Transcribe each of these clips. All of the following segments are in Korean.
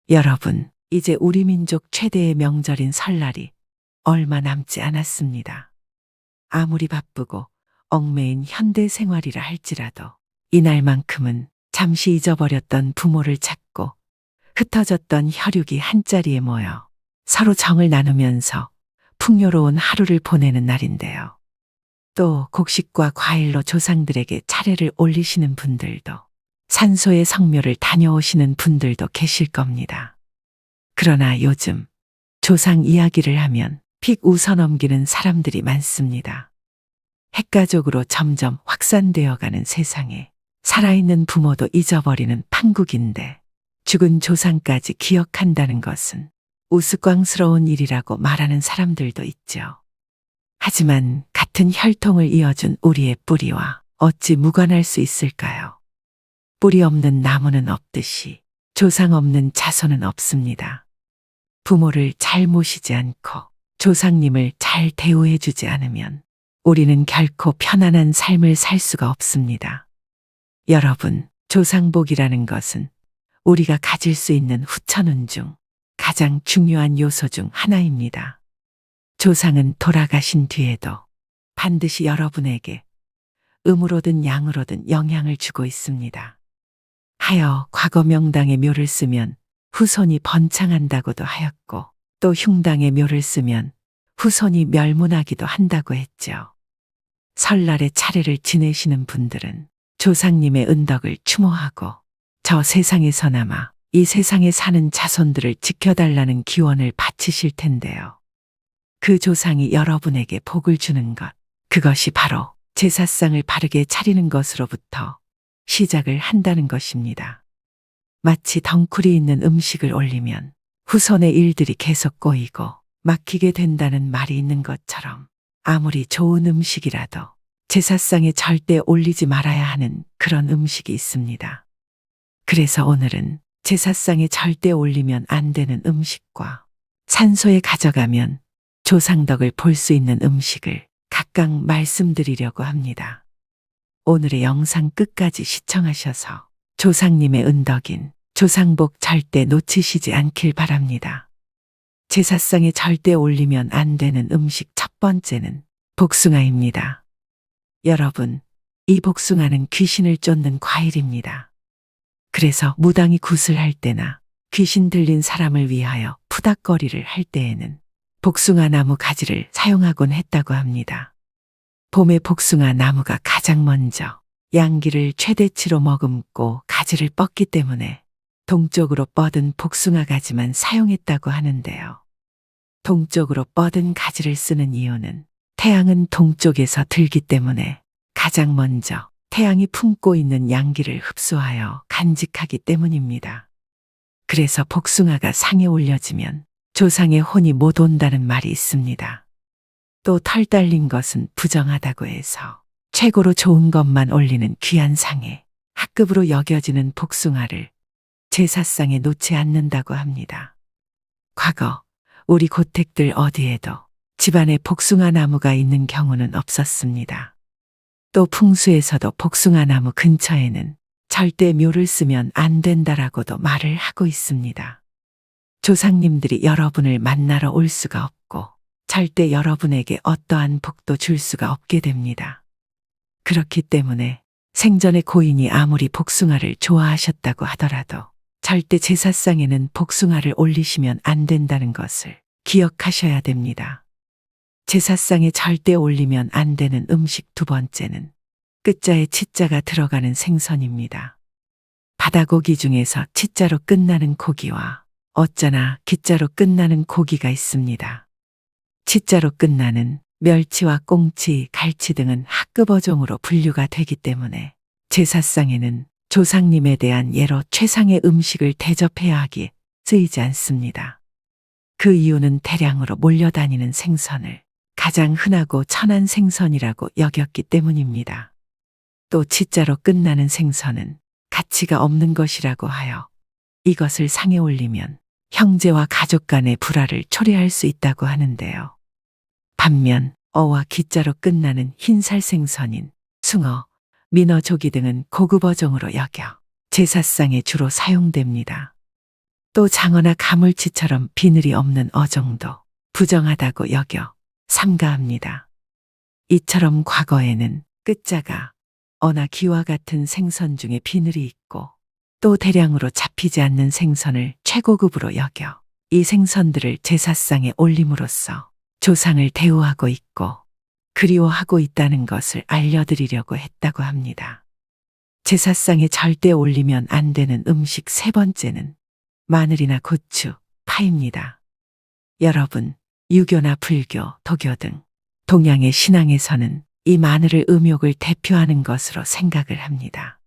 여러분, 이제 우리 민족 최대의 명절인 설날이 얼마 남지 않았습니다. 아무리 바쁘고 얽매인 현대 생활이라 할지라도 이날만큼은 잠시 잊어버렸던 부모를 찾고 흩어졌던 혈육이 한자리에 모여 서로 정을 나누면서 풍요로운 하루를 보내는 날인데요. 또 곡식과 과일로 조상들에게 차례를 올리시는 분들도, 산소의 성묘를 다녀오시는 분들도 계실 겁니다. 그러나 요즘 조상 이야기를 하면 픽 웃어넘기는 사람들이 많습니다. 핵가족으로 점점 확산되어 가는 세상에 살아있는 부모도 잊어버리는 판국인데, 죽은 조상까지 기억한다는 것은 우스꽝스러운 일이라고 말하는 사람들도 있죠. 하지만 같은 혈통을 이어준 우리의 뿌리와 어찌 무관할 수 있을까요? 뿌리 없는 나무는 없듯이 조상 없는 자손은 없습니다. 부모를 잘 모시지 않고 조상님을 잘 대우해 주지 않으면 우리는 결코 편안한 삶을 살 수가 없습니다. 여러분, 조상복이라는 것은 우리가 가질 수 있는 후천운 중 가장 중요한 요소 중 하나입니다. 조상은 돌아가신 뒤에도 반드시 여러분에게 음으로든 양으로든 영향을 주고 있습니다. 하여 과거 명당의 묘를 쓰면 후손이 번창한다고도 하였고, 또 흉당의 묘를 쓰면 후손이 멸문하기도 한다고 했죠. 설날에 차례를 지내시는 분들은 조상님의 은덕을 추모하고 저 세상에서나마 이 세상에 사는 자손들을 지켜달라는 기원을 바치실 텐데요. 그 조상이 여러분에게 복을 주는 것, 그것이 바로 제사상을 바르게 차리는 것으로부터 시작을 한다는 것입니다. 마치 덩쿨이 있는 음식을 올리면 후손의 일들이 계속 꼬이고 막히게 된다는 말이 있는 것처럼, 아무리 좋은 음식이라도 제사상에 절대 올리지 말아야 하는 그런 음식이 있습니다. 그래서 오늘은 제사상에 절대 올리면 안 되는 음식과 산소에 가져가면 조상덕을 볼 수 있는 음식을 각각 말씀드리려고 합니다. 오늘의 영상 끝까지 시청하셔서 조상님의 은덕인 조상복 절대 놓치시지 않길 바랍니다. 제사상에 절대 올리면 안 되는 음식 첫 번째는 복숭아입니다. 여러분, 이 복숭아는 귀신을 쫓는 과일입니다. 그래서 무당이 굿을 할 때나 귀신 들린 사람을 위하여 푸닥거리를 할 때에는 복숭아 나무 가지를 사용하곤 했다고 합니다. 봄에 복숭아 나무가 가장 먼저 양기를 최대치로 머금고 가지를 뻗기 때문에 동쪽으로 뻗은 복숭아 가지만 사용했다고 하는데요. 동쪽으로 뻗은 가지를 쓰는 이유는 태양은 동쪽에서 들기 때문에 가장 먼저 태양이 품고 있는 양기를 흡수하여 간직하기 때문입니다. 그래서 복숭아가 상에 올려지면 조상의 혼이 못 온다는 말이 있습니다. 또 털 달린 것은 부정하다고 해서 최고로 좋은 것만 올리는 귀한 상에 합급으로 여겨지는 복숭아를 제사상에 놓지 않는다고 합니다. 과거 우리 고택들 어디에도 집안에 복숭아 나무가 있는 경우는 없었습니다. 또 풍수에서도 복숭아 나무 근처에는 절대 묘를 쓰면 안 된다라고도 말을 하고 있습니다. 조상님들이 여러분을 만나러 올 수가 없고 절대 여러분에게 어떠한 복도 줄 수가 없게 됩니다. 그렇기 때문에 생전에 고인이 아무리 복숭아를 좋아하셨다고 하더라도 절대 제사상에는 복숭아를 올리시면 안 된다는 것을 기억하셔야 됩니다. 제사상에 절대 올리면 안 되는 음식 두 번째는 끝자에 치자가 들어가는 생선입니다. 바다고기 중에서 치자로 끝나는 고기와 어쩌나 기자로 끝나는 고기가 있습니다. 치자로 끝나는 멸치와 꽁치, 갈치 등은 하급 어종으로 분류가 되기 때문에 제사상에는 조상님에 대한 예로 최상의 음식을 대접해야 하기에 쓰이지 않습니다. 그 이유는 대량으로 몰려다니는 생선을 가장 흔하고 천한 생선이라고 여겼기 때문입니다. 또 치자로 끝나는 생선은 가치가 없는 것이라고 하여 이것을 상에 올리면 형제와 가족 간의 불화를 초래할 수 있다고 하는데요. 반면 어와 기자로 끝나는 흰살 생선인 숭어, 민어, 조기 등은 고급 어종으로 여겨 제사상에 주로 사용됩니다. 또 장어나 가물치처럼 비늘이 없는 어종도 부정하다고 여겨 삼가합니다. 이처럼 과거에는 끝자가 어나 기와 같은 생선 중에 비늘이 있고 또 대량으로 잡히지 않는 생선을 최고급으로 여겨 이 생선들을 제사상에 올림으로써 조상을 대우하고 있고 그리워하고 있다는 것을 알려드리려고 했다고 합니다. 제사상에 절대 올리면 안 되는 음식 세 번째는 마늘이나 고추, 파입니다. 여러분, 유교나 불교, 도교 등 동양의 신앙에서는 이 마늘을 음욕을 대표하는 것으로 생각을 합니다.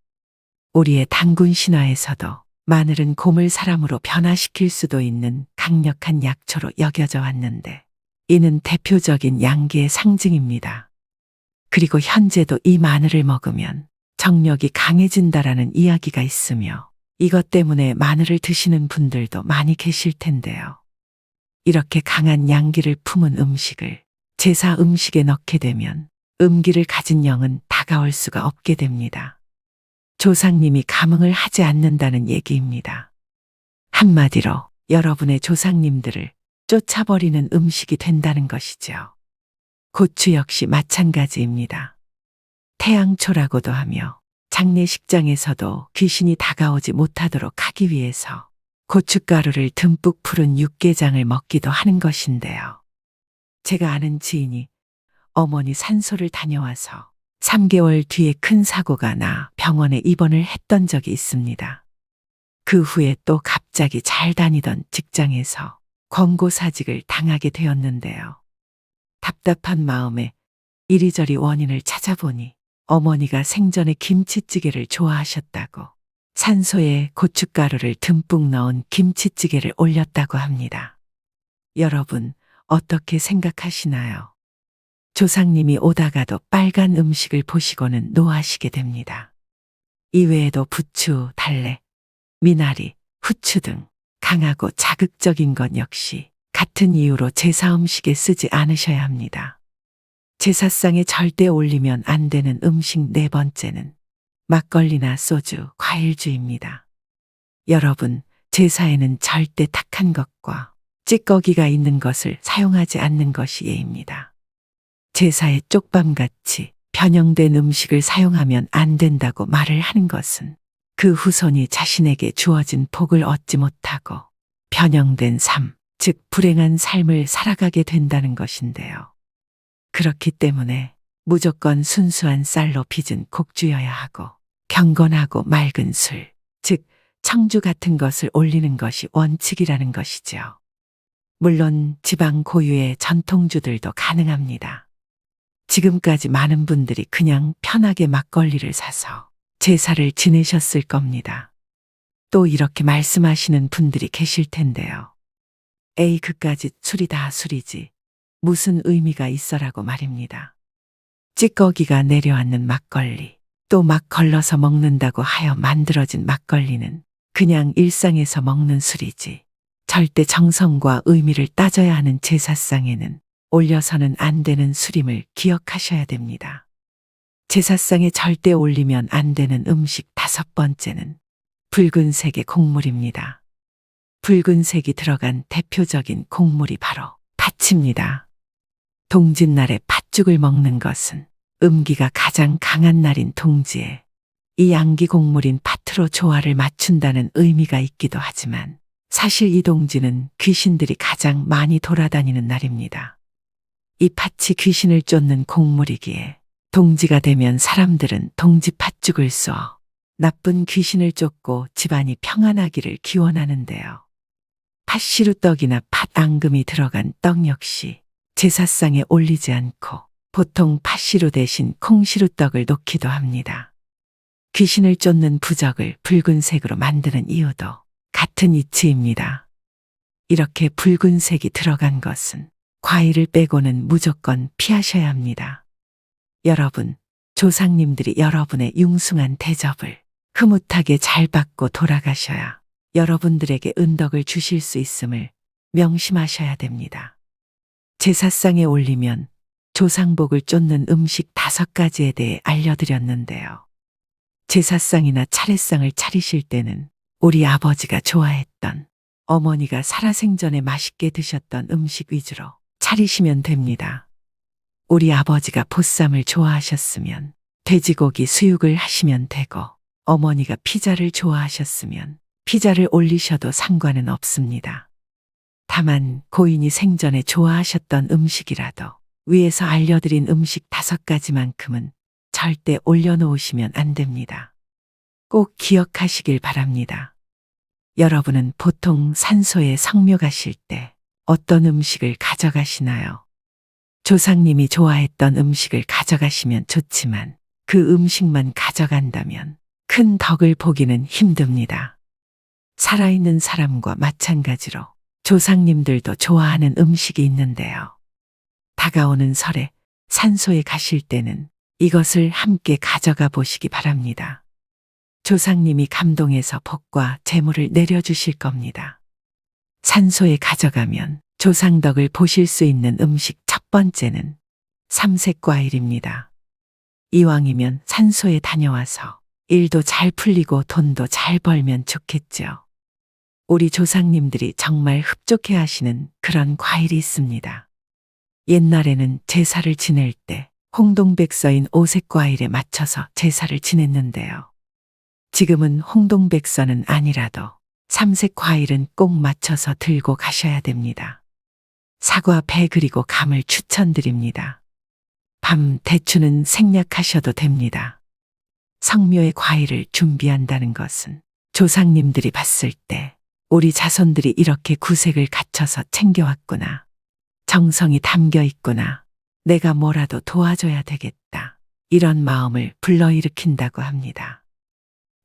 우리의 단군 신화에서도 마늘은 곰을 사람으로 변화시킬 수도 있는 강력한 약초로 여겨져 왔는데 이는 대표적인 양기의 상징입니다. 그리고 현재도 이 마늘을 먹으면 정력이 강해진다라는 이야기가 있으며 이것 때문에 마늘을 드시는 분들도 많이 계실 텐데요. 이렇게 강한 양기를 품은 음식을 제사 음식에 넣게 되면 음기를 가진 영은 다가올 수가 없게 됩니다. 조상님이 감흥을 하지 않는다는 얘기입니다. 한마디로 여러분의 조상님들을 쫓아버리는 음식이 된다는 것이죠. 고추 역시 마찬가지입니다. 태양초라고도 하며 장례식장에서도 귀신이 다가오지 못하도록 하기 위해서 고춧가루를 듬뿍 풀은 육개장을 먹기도 하는 것인데요. 제가 아는 지인이 어머니 산소를 다녀와서 3개월 뒤에 큰 사고가 나 병원에 입원을 했던 적이 있습니다. 그 후에 또 갑자기 잘 다니던 직장에서 권고사직을 당하게 되었는데요. 답답한 마음에 이리저리 원인을 찾아보니 어머니가 생전에 김치찌개를 좋아하셨다고 산소에 고춧가루를 듬뿍 넣은 김치찌개를 올렸다고 합니다. 여러분, 어떻게 생각하시나요? 조상님이 오다가도 빨간 음식을 보시고는 노하시게 됩니다. 이외에도 부추, 달래, 미나리, 후추 등 강하고 자극적인 것 역시 같은 이유로 제사 음식에 쓰지 않으셔야 합니다. 제사상에 절대 올리면 안 되는 음식 네 번째는 막걸리나 소주, 과일주입니다. 여러분, 제사에는 절대 탁한 것과 찌꺼기가 있는 것을 사용하지 않는 것이 예입니다. 제사에 쪽밤같이 변형된 음식을 사용하면 안 된다고 말을 하는 것은 그 후손이 자신에게 주어진 복을 얻지 못하고 변형된 삶, 즉 불행한 삶을 살아가게 된다는 것인데요. 그렇기 때문에 무조건 순수한 쌀로 빚은 곡주여야 하고 경건하고 맑은 술, 즉 청주 같은 것을 올리는 것이 원칙이라는 것이죠. 물론 지방 고유의 전통주들도 가능합니다. 지금까지 많은 분들이 그냥 편하게 막걸리를 사서 제사를 지내셨을 겁니다. 또 이렇게 말씀하시는 분들이 계실 텐데요. 에이, 그까짓 술이 다 술이지 무슨 의미가 있어라고 말입니다. 찌꺼기가 내려앉는 막걸리, 또 막 걸러서 먹는다고 하여 만들어진 막걸리는 그냥 일상에서 먹는 술이지 절대 정성과 의미를 따져야 하는 제사상에는 올려서는 안 되는 술임을 기억하셔야 됩니다. 제사상에 절대 올리면 안 되는 음식 다섯 번째는 붉은색의 곡물입니다. 붉은색이 들어간 대표적인 곡물이 바로 팥입니다. 동짓날에 팥죽을 먹는 것은 음기가 가장 강한 날인 동지에 이 양기 곡물인 팥으로 조화를 맞춘다는 의미가 있기도 하지만 사실 이 동지는 귀신들이 가장 많이 돌아다니는 날입니다. 이 팥이 귀신을 쫓는 곡물이기에 동지가 되면 사람들은 동지 팥죽을 쏘어 나쁜 귀신을 쫓고 집안이 평안하기를 기원하는데요. 팥시루떡이나 팥앙금이 들어간 떡 역시 제사상에 올리지 않고 보통 팥시루 대신 콩시루떡을 놓기도 합니다. 귀신을 쫓는 부적을 붉은색으로 만드는 이유도 같은 이치입니다. 이렇게 붉은색이 들어간 것은 과일을 빼고는 무조건 피하셔야 합니다. 여러분, 조상님들이 여러분의 융숭한 대접을 흐뭇하게 잘 받고 돌아가셔야 여러분들에게 은덕을 주실 수 있음을 명심하셔야 됩니다. 제사상에 올리면 조상복을 쫓는 음식 5가지에 대해 알려드렸는데요. 제사상이나 차례상을 차리실 때는 우리 아버지가 좋아했던 어머니가 살아생전에 맛있게 드셨던 음식 위주로 차리시면 됩니다. 우리 아버지가 보쌈을 좋아하셨으면 돼지고기 수육을 하시면 되고, 어머니가 피자를 좋아하셨으면 피자를 올리셔도 상관은 없습니다. 다만 고인이 생전에 좋아하셨던 음식이라도 위에서 알려드린 음식 5가지만큼은 절대 올려놓으시면 안 됩니다. 꼭 기억하시길 바랍니다. 여러분은 보통 산소에 성묘 가실 때 어떤 음식을 가져가시나요? 조상님이 좋아했던 음식을 가져가시면 좋지만 그 음식만 가져간다면 큰 덕을 보기는 힘듭니다. 살아있는 사람과 마찬가지로 조상님들도 좋아하는 음식이 있는데요. 다가오는 설에 산소에 가실 때는 이것을 함께 가져가 보시기 바랍니다. 조상님이 감동해서 복과 재물을 내려주실 겁니다. 산소에 가져가면 조상덕을 보실 수 있는 음식 첫 번째는 삼색과일입니다. 이왕이면 산소에 다녀와서 일도 잘 풀리고 돈도 잘 벌면 좋겠죠. 우리 조상님들이 정말 흡족해 하시는 그런 과일이 있습니다. 옛날에는 제사를 지낼 때 홍동백서인 오색과일에 맞춰서 제사를 지냈는데요. 지금은 홍동백서는 아니라도 삼색과일은 꼭 맞춰서 들고 가셔야 됩니다. 사과, 배 그리고 감을 추천드립니다. 밤 대추는 생략하셔도 됩니다. 성묘의 과일을 준비한다는 것은 조상님들이 봤을 때 우리 자손들이 이렇게 구색을 갖춰서 챙겨왔구나. 정성이 담겨 있구나. 내가 뭐라도 도와줘야 되겠다. 이런 마음을 불러일으킨다고 합니다.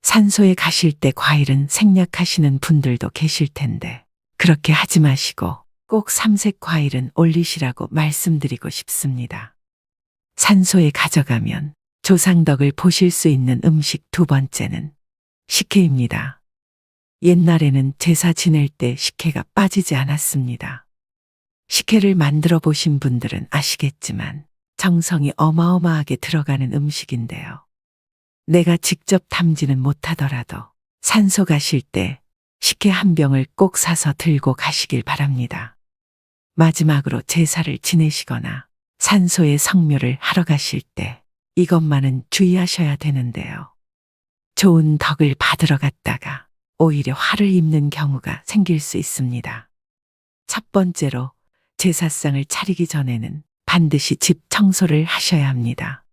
산소에 가실 때 과일은 생략하시는 분들도 계실 텐데 그렇게 하지 마시고 꼭 삼색 과일은 올리시라고 말씀드리고 싶습니다. 산소에 가져가면 조상덕을 보실 수 있는 음식 2번째는 식혜입니다. 옛날에는 제사 지낼 때 식혜가 빠지지 않았습니다. 식혜를 만들어 보신 분들은 아시겠지만 정성이 어마어마하게 들어가는 음식인데요. 내가 직접 담지는 못하더라도 산소 가실 때 식혜 한 병을 꼭 사서 들고 가시길 바랍니다. 마지막으로 제사를 지내시거나 산소의 성묘를 하러 가실 때 이것만은 주의하셔야 되는데요. 좋은 덕을 받으러 갔다가 오히려 화를 입는 경우가 생길 수 있습니다. 첫 번째로 제사상을 차리기 전에는 반드시 집 청소를 하셔야 합니다.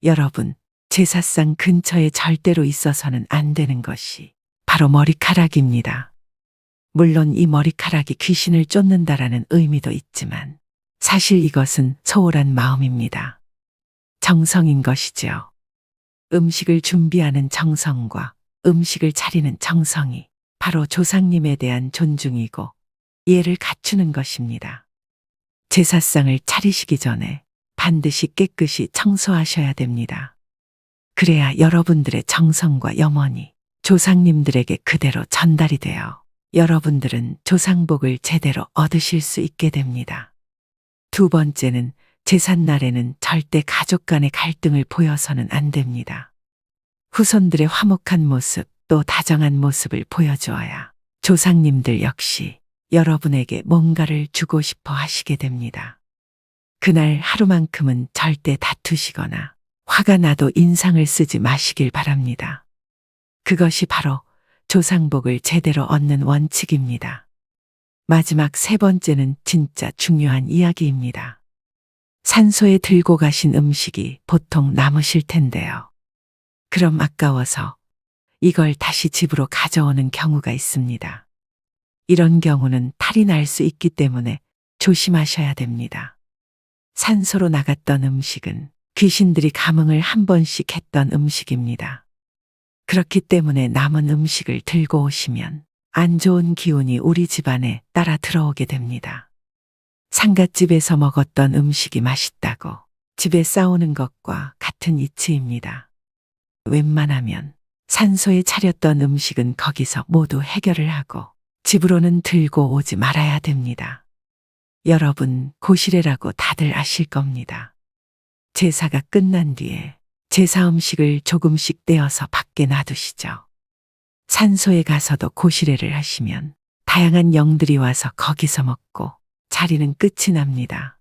여러분, 제사상 근처에 절대로 있어서는 안 되는 것이 바로 머리카락입니다. 물론 이 머리카락이 귀신을 쫓는다라는 의미도 있지만 사실 이것은 소홀한 마음입니다. 정성인 것이지요. 음식을 준비하는 정성과 음식을 차리는 정성이 바로 조상님에 대한 존중이고 예를 갖추는 것입니다. 제사상을 차리시기 전에 반드시 깨끗이 청소하셔야 됩니다. 그래야 여러분들의 정성과 염원이 조상님들에게 그대로 전달이 되어 여러분들은 조상복을 제대로 얻으실 수 있게 됩니다. 2번째는 제삿날에는 절대 가족 간의 갈등을 보여서는 안 됩니다. 후손들의 화목한 모습 또 다정한 모습을 보여주어야 조상님들 역시 여러분에게 뭔가를 주고 싶어 하시게 됩니다. 그날 하루만큼은 절대 다투시거나 화가 나도 인상을 쓰지 마시길 바랍니다. 그것이 바로 조상복을 제대로 얻는 원칙입니다. 마지막 3번째는 진짜 중요한 이야기입니다. 산소에 들고 가신 음식이 보통 남으실 텐데요. 그럼 아까워서 이걸 다시 집으로 가져오는 경우가 있습니다. 이런 경우는 탈이 날 수 있기 때문에 조심하셔야 됩니다. 산소로 나갔던 음식은 귀신들이 감흥을 한 번씩 했던 음식입니다. 그렇기 때문에 남은 음식을 들고 오시면 안 좋은 기운이 우리 집안에 따라 들어오게 됩니다. 상갓집에서 먹었던 음식이 맛있다고 집에 싸우는 것과 같은 이치입니다. 웬만하면 산소에 차렸던 음식은 거기서 모두 해결을 하고 집으로는 들고 오지 말아야 됩니다. 여러분, 고시래라고 다들 아실 겁니다. 제사가 끝난 뒤에 제사 음식을 조금씩 떼어서 밖에 놔두시죠. 산소에 가서도 고시래를 하시면 다양한 영들이 와서 거기서 먹고 자리는 끝이 납니다.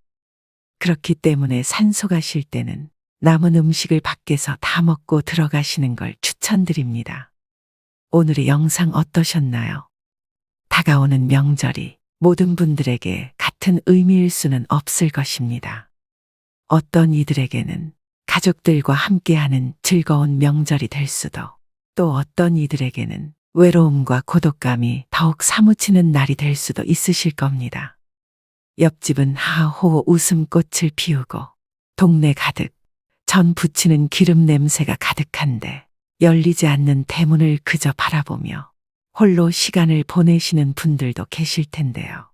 그렇기 때문에 산소 가실 때는 남은 음식을 밖에서 다 먹고 들어가시는 걸 추천드립니다. 오늘의 영상 어떠셨나요? 다가오는 명절이 모든 분들에게 같은 의미일 수는 없을 것입니다. 어떤 이들에게는 가족들과 함께하는 즐거운 명절이 될 수도, 또 어떤 이들에게는 외로움과 고독감이 더욱 사무치는 날이 될 수도 있으실 겁니다. 옆집은 하호 웃음꽃을 피우고 동네 가득 전 부치는 기름 냄새가 가득한데 열리지 않는 대문을 그저 바라보며 홀로 시간을 보내시는 분들도 계실 텐데요.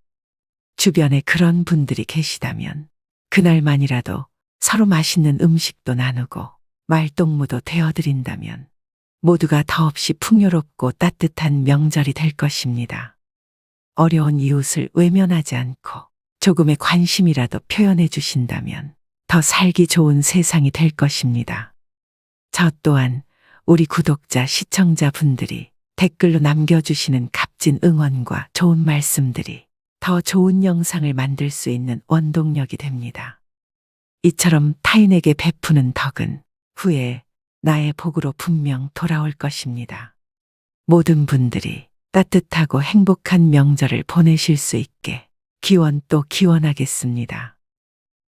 주변에 그런 분들이 계시다면 그날만이라도 서로 맛있는 음식도 나누고 말동무도 되어드린다면 모두가 더없이 풍요롭고 따뜻한 명절이 될 것입니다. 어려운 이웃을 외면하지 않고 조금의 관심이라도 표현해 주신다면 더 살기 좋은 세상이 될 것입니다. 저 또한 우리 구독자, 시청자분들이 댓글로 남겨주시는 값진 응원과 좋은 말씀들이 더 좋은 영상을 만들 수 있는 원동력이 됩니다. 이처럼 타인에게 베푸는 덕은 후에 나의 복으로 분명 돌아올 것입니다. 모든 분들이 따뜻하고 행복한 명절을 보내실 수 있게 기원 또 기원하겠습니다.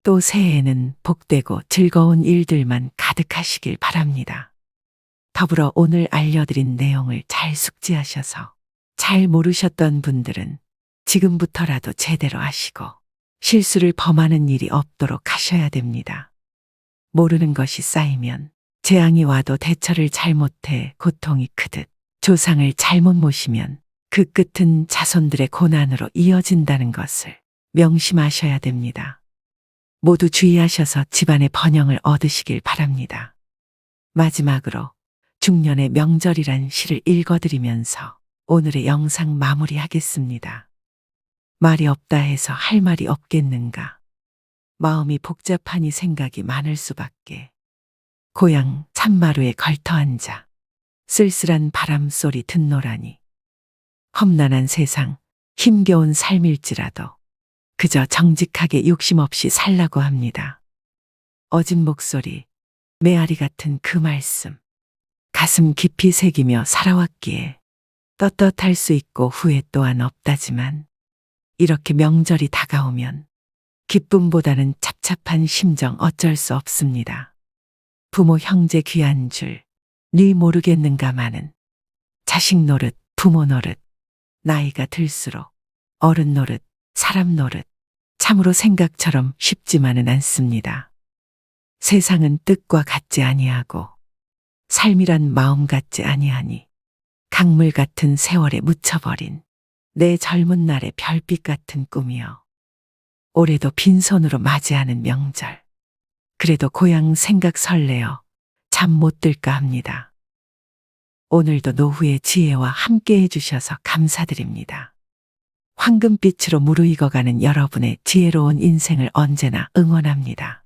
또 새해에는 복되고 즐거운 일들만 가득하시길 바랍니다. 더불어 오늘 알려드린 내용을 잘 숙지하셔서 잘 모르셨던 분들은 지금부터라도 제대로 하시고 실수를 범하는 일이 없도록 하셔야 됩니다. 모르는 것이 쌓이면 재앙이 와도 대처를 잘못해 고통이 크듯 조상을 잘못 모시면 그 끝은 자손들의 고난으로 이어진다는 것을 명심하셔야 됩니다. 모두 주의하셔서 집안의 번영을 얻으시길 바랍니다. 마지막으로 중년의 명절이란 시를 읽어드리면서 오늘의 영상 마무리하겠습니다. 말이 없다 해서 할 말이 없겠는가. 마음이 복잡하니 생각이 많을 수밖에. 고향 참마루에 걸터앉아 쓸쓸한 바람소리 듣노라니. 험난한 세상, 힘겨운 삶일지라도 그저 정직하게 욕심 없이 살라고 합니다. 어진 목소리, 메아리 같은 그 말씀. 가슴 깊이 새기며 살아왔기에 떳떳할 수 있고 후회 또한 없다지만 이렇게 명절이 다가오면 기쁨보다는 찹찹한 심정 어쩔 수 없습니다. 부모 형제 귀한 줄 네 모르겠는가마는 자식 노릇 부모 노릇 나이가 들수록 어른 노릇 사람 노릇 참으로 생각처럼 쉽지만은 않습니다. 세상은 뜻과 같지 아니하고 삶이란 마음 같지 아니하니 강물 같은 세월에 묻혀버린 내 젊은 날의 별빛 같은 꿈이여. 올해도 빈손으로 맞이하는 명절. 그래도 고향 생각 설레어 잠 못 들까 합니다. 오늘도 노후의 지혜와 함께 해주셔서 감사드립니다. 황금빛으로 무르익어가는 여러분의 지혜로운 인생을 언제나 응원합니다.